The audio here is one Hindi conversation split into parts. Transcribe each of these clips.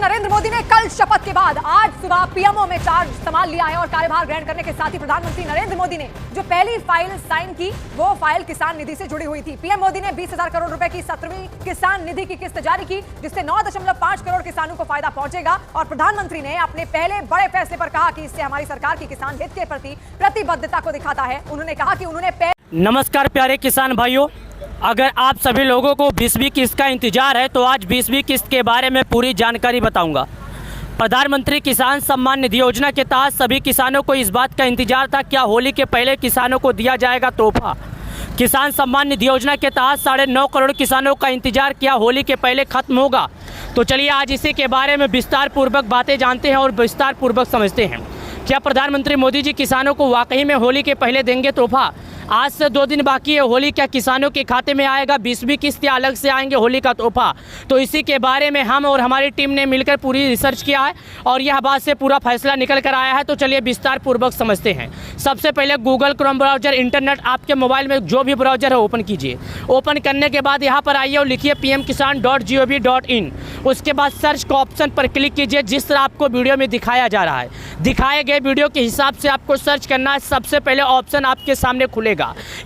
नरेंद्र मोदी ने कल शपथ के बाद आज सुबह पीएमओ में चार्ज संभाल लिया है और कार्यभार ग्रहण करने के साथ ही प्रधानमंत्री नरेंद्र मोदी ने जो पहली फाइल साइन की वो फाइल किसान निधि से जुड़ी हुई थी। पीएम मोदी ने 20,000 करोड़ रुपए की 17वीं किसान निधि की किस्त जारी की, जिससे 9.5 करोड़ किसानों को फायदा पहुंचेगा। और प्रधानमंत्री ने अपने पहले बड़े फैसले पर कहा कि इससे हमारी सरकार की किसान हित के प्रति प्रतिबद्धता को दिखाता है। उन्होंने कहा कि उन्होंने नमस्कार प्यारे किसान भाइयों, अगर आप सभी लोगों को 20वीं किस्त का इंतजार है तो आज 20वीं किस्त के बारे में पूरी जानकारी बताऊंगा। प्रधानमंत्री किसान सम्मान निधि योजना के तहत सभी किसानों को इस बात का इंतजार था क्या होली के पहले किसानों को दिया जाएगा तोहफा। किसान सम्मान निधि योजना के तहत 9.5 करोड़ किसानों का इंतजार क्या होली के पहले खत्म होगा। तो चलिए आज इसी के बारे में विस्तार पूर्वक बातें जानते हैं और विस्तार पूर्वक समझते हैं। क्या प्रधानमंत्री मोदी जी किसानों को वाकई में होली के पहले देंगे तोहफा। आज से 2 दिन बाकी है होली, क्या किसानों के खाते में आएगा 20वीं किस्त या अलग से आएंगे होली का तोहफा। तो इसी के बारे में हम और हमारी टीम ने मिलकर पूरी रिसर्च किया है और यह बात से पूरा फैसला निकल कर आया है। तो चलिए विस्तार पूर्वक समझते हैं। सबसे पहले गूगल क्रोम ब्राउजर, इंटरनेट आपके मोबाइल में जो भी ब्राउजर है ओपन कीजिए। ओपन करने के बाद यहाँ पर आइए और लिखिए pmkisan.gov.in। उसके बाद सर्च का ऑप्शन पर क्लिक कीजिए जिस तरह आपको वीडियो में दिखाया जा रहा है। दिखाए गए वीडियो के हिसाब से आपको सर्च करना है। सबसे पहले ऑप्शन आपके सामने खुलेगा,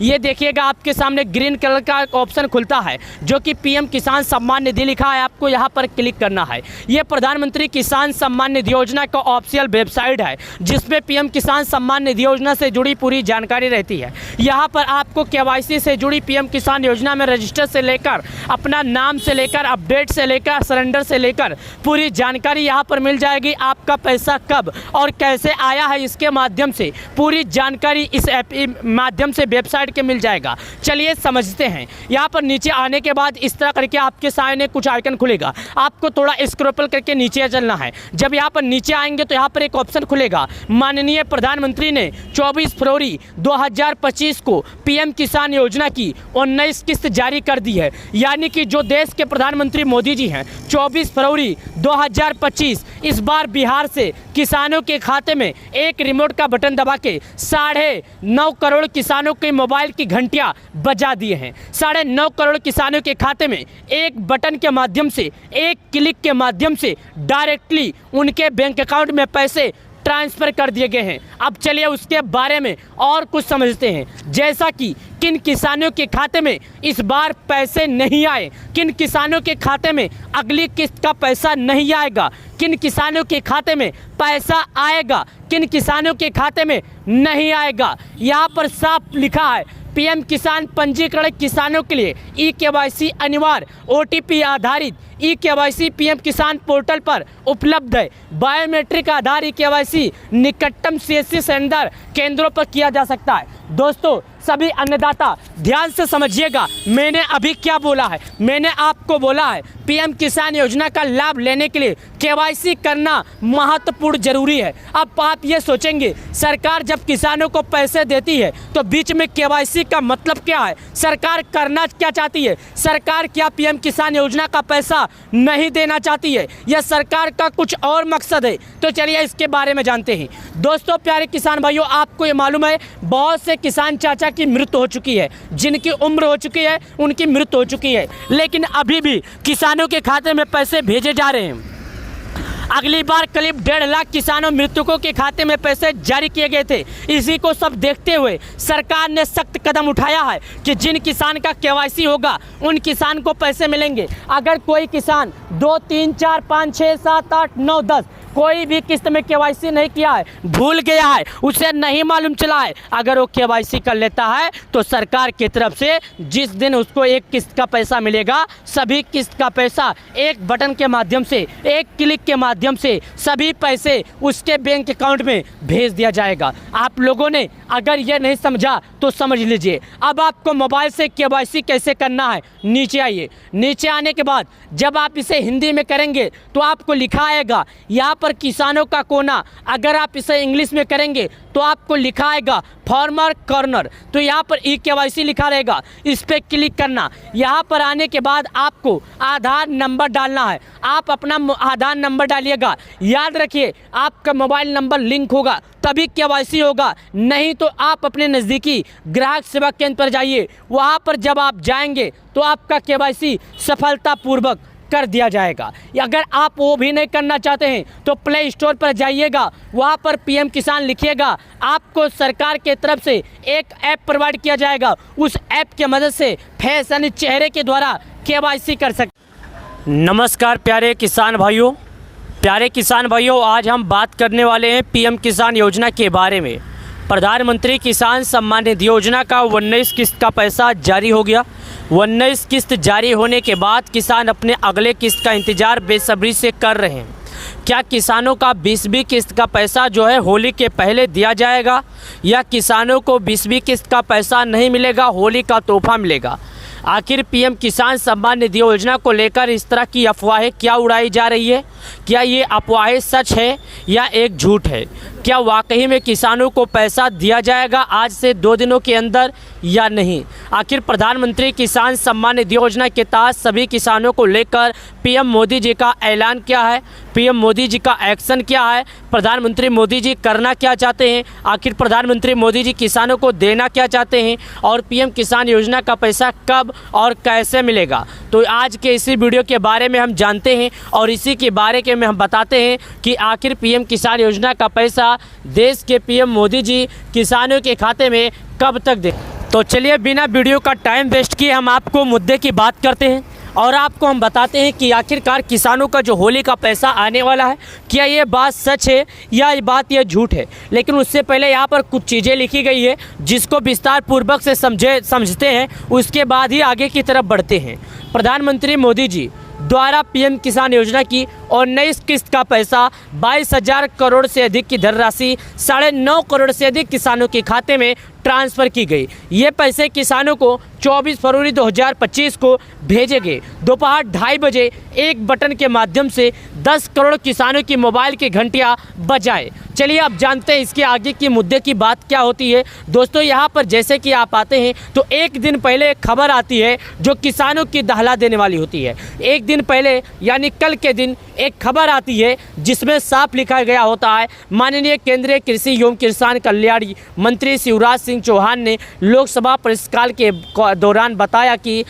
ये देखिएगा आपके सामने ग्रीन कलर का ऑप्शन खुलता है जो कि पीएम किसान सम्मान निधि लिखा है। आपको यहाँ पर क्लिक करना है। ये प्रधानमंत्री किसान सम्मान निधि योजना का ऑफिशियल वेबसाइट है जिसमें पीएम किसान सम्मान निधि योजना से जुड़ी पूरी जानकारी रहती है। यहाँ पर आपको केवाईसी से जुड़ी पीएम किसान योजना में रजिस्टर से लेकर अपना नाम से लेकर अपडेट से लेकर सरेंडर से लेकर पूरी जानकारी यहाँ पर मिल जाएगी। आपका पैसा कब और कैसे आया है इसके माध्यम से पूरी जानकारी इस ऐप माध्यम से वेबसाइट के मिल जाएगा। चलिए समझते हैं। यहाँ पर नीचे आने के बाद इस तरह करके आपके सामने कुछ आइकन खुलेगा। आपको थोड़ा स्क्रॉल करके नीचे चलना है। जब यहाँ पर नीचे आएंगे तो यहाँ पर एक ऑप्शन खुलेगा, माननीय प्रधानमंत्री ने 24 फरवरी 2025 को पीएम किसान योजना की 19 किस्त जारी कर दी है। यानी कि जो देश के प्रधानमंत्री मोदी जी हैं 24 फरवरी 2025 इस बार बिहार से किसानों के खाते में एक रिमोट का बटन दबा के 9.5 करोड़ किसानों के मोबाइल की घंटियां बजा दिए हैं। 9.5 करोड़ किसानों के खाते में एक बटन के माध्यम से, एक क्लिक के माध्यम से डायरेक्टली उनके बैंक अकाउंट में पैसे ट्रांसफ़र कर दिए गए हैं। अब चलिए उसके बारे में और कुछ समझते हैं। जैसा कि किन किसानों के खाते में इस बार पैसे नहीं आए, किन किसानों के खाते में अगली किस्त का पैसा नहीं आएगा, किन किसानों के खाते में पैसा आएगा, किन किसानों के खाते में नहीं आएगा। यहाँ पर साफ लिखा है पीएम किसान पंजीकरण किसानों के लिए ई-केवाईसी अनिवार्य ओटीपी आधारित ई-केवाईसी पीएम किसान पोर्टल पर उपलब्ध है। बायोमेट्रिक आधार ई-केवाईसी निकटतम सीएससी सेंटर केंद्रों पर किया जा सकता है। दोस्तों सभी अन्नदाता ध्यान से समझिएगा, मैंने अभी क्या बोला है। मैंने आपको बोला है पीएम किसान योजना का लाभ लेने के लिए केवाईसी करना महत्वपूर्ण जरूरी है। अब आप ये सोचेंगे सरकार जब किसानों को पैसे देती है तो बीच में केवाईसी का मतलब क्या है, सरकार करना क्या चाहती है। सरकार क्या पीएम किसान योजना का पैसा नहीं देना चाहती है या सरकार का कुछ और मकसद है। तो चलिए इसके बारे में जानते हैं। दोस्तों प्यारे किसान भाइयों, आपको ये मालूम है बहुत से किसान चाचा की मृत्यु हो चुकी है, जिनकी उम्र हो चुकी है उनकी मृत्यु हो चुकी है, लेकिन अभी भी किसानों के खाते में पैसे भेजे जा रहे हैं। अगली बार करीब 1.5 लाख किसानों मृतकों के खाते में पैसे जारी किए गए थे। इसी को सब देखते हुए सरकार ने सख्त कदम उठाया है कि जिन किसान का केवाईसी होगा उन किसान को पैसे मिलेंगे। अगर कोई किसान 2, 3, 4, 5, 6, 7, 8, 9, 10 कोई भी किस्त में केवाईसी नहीं किया है, भूल गया है, उसे नहीं मालूम चला है, अगर वो केवाईसी कर लेता है तो सरकार की तरफ से जिस दिन उसको एक किस्त का पैसा मिलेगा, सभी किस्त का पैसा एक बटन के माध्यम से, एक क्लिक के माध्यम से सभी पैसे उसके बैंक अकाउंट में भेज दिया जाएगा। आप लोगों ने अगर ये नहीं समझा तो समझ लीजिए। अब आपको मोबाइल से केवाईसी कैसे करना है, नीचे आइए। नीचे आने के बाद जब आप इसे हिंदी में करेंगे तो आपको लिखा आएगा यहाँ पर किसानों का कोना। अगर आप इसे इंग्लिश में करेंगे तो आपको लिखा आएगा फार्मर कॉर्नर। तो यहाँ पर ई-केवाईसी लिखा रहेगा, इस पर क्लिक करना। यहाँ पर आने के बाद आपको आधार नंबर डालना है। आप अपना आधार नंबर डालिएगा। याद रखिए आपका मोबाइल नंबर लिंक होगा तभी केवाईसी होगा, नहीं तो आप अपने नज़दीकी ग्राहक सेवा केंद्र पर जाइए। वहाँ पर जब आप जाएंगे तो आपका केवाईसी सफलतापूर्वक कर दिया जाएगा। अगर आप वो भी नहीं करना चाहते हैं तो प्ले स्टोर पर जाइएगा, वहाँ पर पीएम किसान लिखिएगा, आपको सरकार के तरफ से एक ऐप प्रोवाइड किया जाएगा। उस ऐप की मदद से फेस यानी चेहरे के द्वारा केवाईसी कर सकते। नमस्कार प्यारे किसान भाइयों, आज हम बात करने वाले हैं पीएम किसान योजना के बारे में। प्रधानमंत्री किसान सम्मान निधि योजना का 19 किस्त का पैसा जारी हो गया। 19 किस्त जारी होने के बाद किसान अपने अगले किस्त का इंतज़ार बेसब्री से कर रहे हैं। क्या किसानों का 20वीं किस्त का पैसा जो है होली के पहले दिया जाएगा, या किसानों को 20वीं किस्त का पैसा नहीं मिलेगा, होली का तोहफा मिलेगा? आखिर पीएम किसान सम्मान निधि योजना को लेकर इस तरह की अफवाहें क्या उड़ाई जा रही है? क्या ये अफवाहें सच है या एक झूठ है? क्या वाकई में किसानों को पैसा दिया जाएगा आज से 2 दिनों के अंदर या नहीं? आखिर प्रधानमंत्री किसान सम्मान निधि योजना के तहत सभी किसानों को लेकर पीएम मोदी जी का ऐलान क्या है? पीएम मोदी जी का एक्शन क्या है? प्रधानमंत्री मोदी जी करना क्या चाहते हैं? आखिर प्रधानमंत्री मोदी जी किसानों को देना क्या चाहते हैं? और पीएम किसान योजना का पैसा कब और कैसे मिलेगा? तो आज के इसी वीडियो के बारे में हम जानते हैं और इसी के बारे में हम बताते हैं कि आखिर पीएम किसान योजना का पैसा देश के पीएम मोदी जी किसानों के खाते में कब तक दें। तो चलिए बिना वीडियो का टाइम वेस्ट किए हम आपको मुद्दे की बात करते हैं और आपको हम बताते हैं कि आखिरकार किसानों का जो होली का पैसा आने वाला है, क्या ये बात सच है या ये झूठ है। लेकिन उससे पहले यहाँ पर कुछ चीज़ें लिखी गई है जिसको विस्तार पूर्वक से समझते हैं, उसके बाद ही आगे की तरफ बढ़ते हैं। प्रधानमंत्री मोदी जी द्वारा पीएम किसान योजना की 19 किस्त का पैसा 22,000 करोड़ से अधिक की धनराशि 9.5 करोड़ से अधिक किसानों के खाते में ट्रांसफ़र की गई। ये पैसे किसानों को 24 फरवरी 2025 को भेजे गए। दोपहर 2:30 बजे एक बटन के माध्यम से 10 करोड़ किसानों की मोबाइल की घंटियां बजाए। चलिए अब जानते हैं इसके आगे की मुद्दे की बात क्या होती है। दोस्तों यहाँ पर जैसे कि आप आते हैं तो एक दिन पहले एक खबर आती है जो किसानों की दहला देने वाली होती है। एक दिन पहले यानी कल के दिन एक खबर आती है जिसमें साफ लिखा गया होता है, माननीय केंद्रीय कृषि एवं किसान कल्याण मंत्री शिवराज सिंह चौहान ने लोकसभा प्रश्नकाल के दौरान बताया कि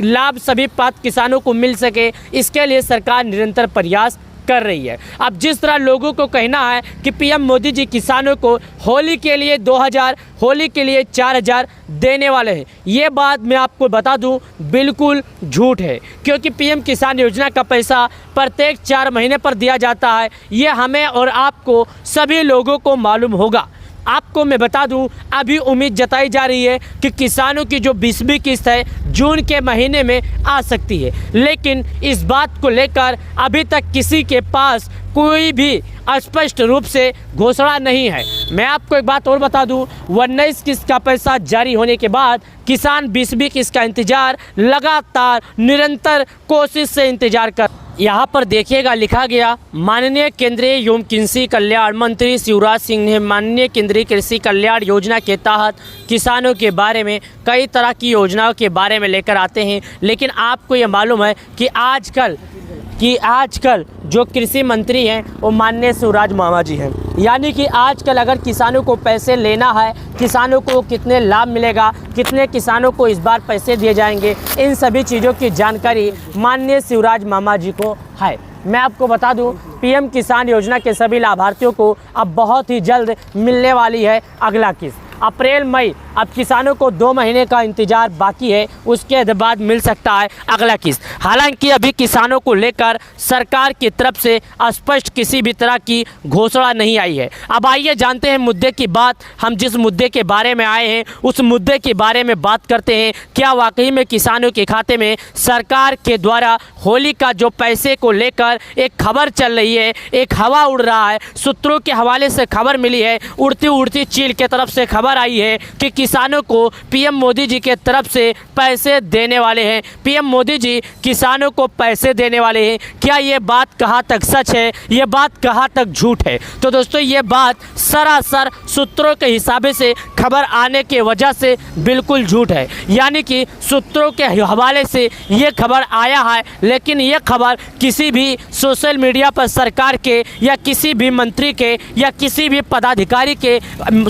लाभ सभी पात्र किसानों को मिल सके, इसके लिए सरकार निरंतर प्रयास कर रही है। अब जिस तरह लोगों को कहना है कि पीएम मोदी जी किसानों को होली के लिए 2,000, होली के लिए 4,000 देने वाले हैं, ये बात मैं आपको बता दूं बिल्कुल झूठ है। क्योंकि पीएम किसान योजना का पैसा प्रत्येक 4 महीने पर दिया जाता है, ये हमें और आपको सभी लोगों को मालूम होगा। आपको मैं बता दूं, अभी उम्मीद जताई जा रही है कि किसानों की जो 20वीं किस्त है जून के महीने में आ सकती है, लेकिन इस बात को लेकर अभी तक किसी के पास कोई भी स्पष्ट रूप से घोषणा नहीं है। मैं आपको एक बात और बता दूं, 19 किस्त का पैसा जारी होने के बाद किसान 20वीं किस्त का इंतजार लगातार निरंतर कोशिश से इंतजार कर। यहाँ पर देखिएगा लिखा गया, माननीय केंद्रीय एवं कृषि कल्याण मंत्री शिवराज सिंह ने माननीय केंद्रीय कृषि कल्याण योजना के तहत किसानों के बारे में कई तरह की योजनाओं के बारे में लेकर आते हैं। लेकिन आपको ये मालूम है कि आजकल जो कृषि मंत्री हैं वो माननीय शिवराज मामा जी हैं। यानी कि आजकल अगर किसानों को पैसे लेना है, किसानों को कितने लाभ मिलेगा, कितने किसानों को इस बार पैसे दिए जाएंगे, इन सभी चीज़ों की जानकारी माननीय शिवराज मामा जी को है। मैं आपको बता दूं, पीएम किसान योजना के सभी लाभार्थियों को अब बहुत ही जल्द मिलने वाली है अगला किस्त। अप्रैल मई, अब किसानों को 2 महीने का इंतजार बाकी है, उसके बाद मिल सकता है अगला किस्त। हालांकि अभी किसानों को लेकर सरकार की तरफ से स्पष्ट किसी भी तरह की घोषणा नहीं आई है। अब आइए जानते हैं मुद्दे की बात। हम जिस मुद्दे के बारे में आए हैं उस मुद्दे के बारे में बात करते हैं। क्या वाकई में किसानों के खाते में सरकार के द्वारा होली का जो पैसे को लेकर एक खबर चल रही है, एक हवा उड़ रहा है, सूत्रों के हवाले से खबर मिली है, उड़ती उड़ती चील के तरफ से खबर आई है कि किसानों को पीएम मोदी जी के तरफ से पैसे देने वाले हैं, पीएम मोदी जी किसानों को पैसे देने वाले हैं। क्या ये बात कहाँ तक सच है, ये बात कहाँ तक झूठ है? तो दोस्तों ये बात सरासर सूत्रों के हिसाब से खबर आने के वजह से बिल्कुल झूठ है। यानी कि सूत्रों के हवाले से ये खबर आया है, लेकिन ये खबर किसी भी सोशल मीडिया पर सरकार के या किसी भी मंत्री के या किसी भी पदाधिकारी के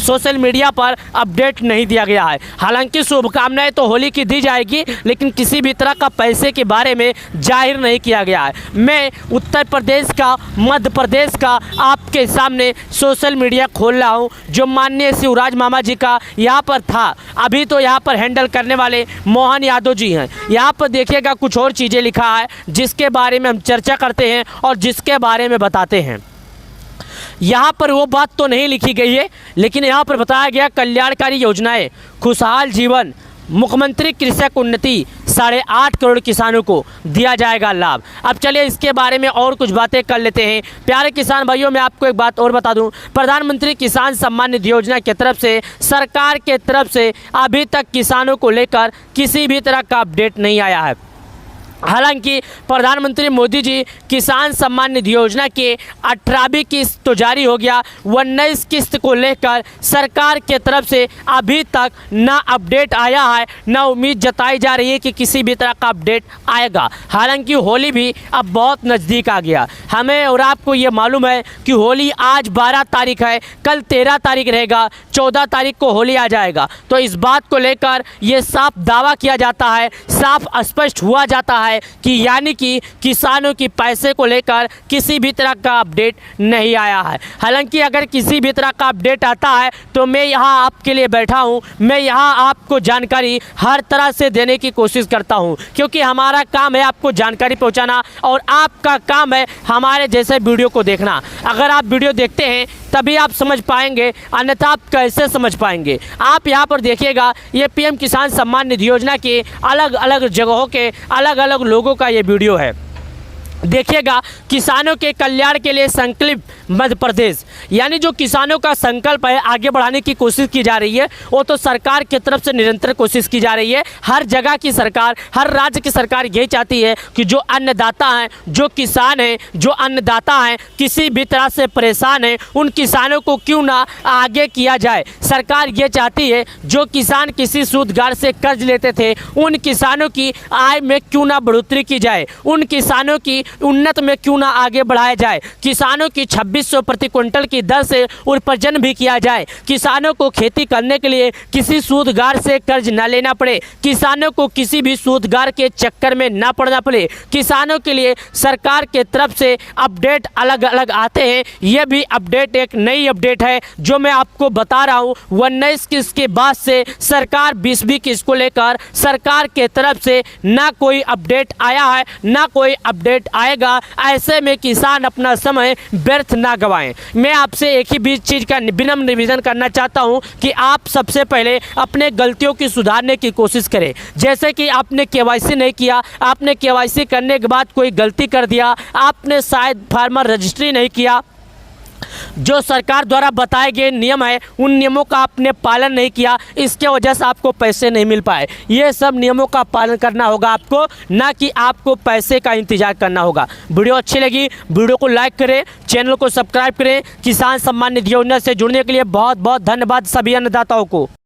सोशल मीडिया पर अपडेट नहीं दिया गया है। हालांकि शुभकामनाएं तो होली की दी जाएगी, लेकिन किसी भी तरह का पैसे के बारे में जाहिर नहीं किया गया है। मैं उत्तर प्रदेश का, मध्य प्रदेश का आपके सामने सोशल मीडिया खोल रहा हूँ, जो माननीय शिवराज मामा जी का यहाँ पर था। अभी तो यहाँ पर हैंडल करने वाले मोहन यादव जी हैं। यहाँ पर देखिएगा कुछ और चीज़ें लिखा है जिसके बारे में हम चर्चा करते हैं और जिसके बारे में बताते हैं। यहाँ पर वो बात तो नहीं लिखी गई है, लेकिन यहाँ पर बताया गया कल्याणकारी योजनाएं, खुशहाल जीवन, मुख्यमंत्री कृषक उन्नति, 8.5 करोड़ किसानों को दिया जाएगा लाभ। अब चलिए इसके बारे में और कुछ बातें कर लेते हैं। प्यारे किसान भाइयों, मैं आपको एक बात और बता दूं, प्रधानमंत्री किसान सम्मान निधि योजना की तरफ से, सरकार के तरफ से अभी तक किसानों को लेकर किसी भी तरह का अपडेट नहीं आया है। हालांकि प्रधानमंत्री मोदी जी किसान सम्मान निधि योजना के 18वीं किस्त तो जारी हो गया, 19 किस्त को लेकर सरकार के तरफ से अभी तक ना अपडेट आया है, ना उम्मीद जताई जा रही है कि किसी भी तरह का अपडेट आएगा। हालांकि होली भी अब बहुत नज़दीक आ गया। हमें और आपको ये मालूम है कि होली आज 12 तारीख है, कल 13 तारीख रहेगा, 14 तारीख को होली आ जाएगा। तो इस बात को लेकर ये साफ दावा किया जाता है, साफ स्पष्ट हुआ जाता है कि यानी कि किसानों की पैसे को लेकर किसी भी तरह का अपडेट नहीं आया है। हालांकि अगर किसी भी तरह का अपडेट आता है तो मैं यहाँ आपके लिए बैठा हूँ, मैं यहाँ आपको जानकारी हर तरह से देने की कोशिश करता हूँ, क्योंकि हमारा काम है आपको जानकारी पहुँचाना और आपका काम है हमारे जैसे वीडियो को देखना। अगर आप वीडियो देखते हैं तभी आप समझ पाएंगे, अन्यथा आप कैसे समझ पाएंगे। आप यहाँ पर देखिएगा, ये पीएम किसान सम्मान निधि योजना के अलग अलग जगहों के अलग अलग लोगों का ये वीडियो है। देखिएगा, किसानों के कल्याण के लिए संकल्प मध्य प्रदेश, यानी जो किसानों का संकल्प है आगे बढ़ाने की कोशिश की जा रही है, वो तो सरकार की तरफ से निरंतर कोशिश की जा रही है। हर जगह की सरकार, हर राज्य की सरकार यही चाहती है कि जो अन्नदाता हैं, जो किसान हैं, जो अन्नदाता हैं, किसी भी तरह से परेशान हैं, उन किसानों को क्यों ना आगे किया जाए। सरकार ये चाहती है जो किसान किसी सूदगार से कर्ज लेते थे, उन किसानों की आय में क्यों ना बढ़ोतरी की जाए, उन किसानों की उन्नत में क्यों ना आगे बढ़ाया जाए, किसानों की 2600 प्रति क्विंटल की दर से उपार्जन भी किया जाए, किसानों को खेती करने के लिए किसी सूदगार से कर्ज न लेना पड़े, किसानों को किसी भी सूदगार के चक्कर में ना पड़ना पड़े। किसानों के लिए सरकार के तरफ से अपडेट अलग अलग आते हैं। यह भी अपडेट एक नई अपडेट है जो मैं आपको बता रहा हूँ। 19 किस्त के बाद से सरकार 20वीं किस्त को लेकर सरकार के तरफ से ना कोई अपडेट आया है, ना कोई अपडेट आएगा। ऐसे में किसान अपना समय व्यर्थ ना गवाएं। मैं आपसे एक ही बीच चीज़ का विनम्र निवेदन करना चाहता हूं कि आप सबसे पहले अपने गलतियों की सुधारने की कोशिश करें। जैसे कि आपने केवाईसी नहीं किया, आपने केवाईसी करने के बाद कोई गलती कर दिया, आपने शायद फार्मर रजिस्ट्री नहीं किया, जो सरकार द्वारा बताए गए नियम है उन नियमों का आपने पालन नहीं किया, इसके वजह से आपको पैसे नहीं मिल पाए। ये सब नियमों का पालन करना होगा आपको, ना कि आपको पैसे का इंतजार करना होगा। वीडियो अच्छी लगी, वीडियो को लाइक करें, चैनल को सब्सक्राइब करें। किसान सम्मान निधि योजना से जुड़ने के लिए बहुत बहुत धन्यवाद सभी अन्नदाताओं को।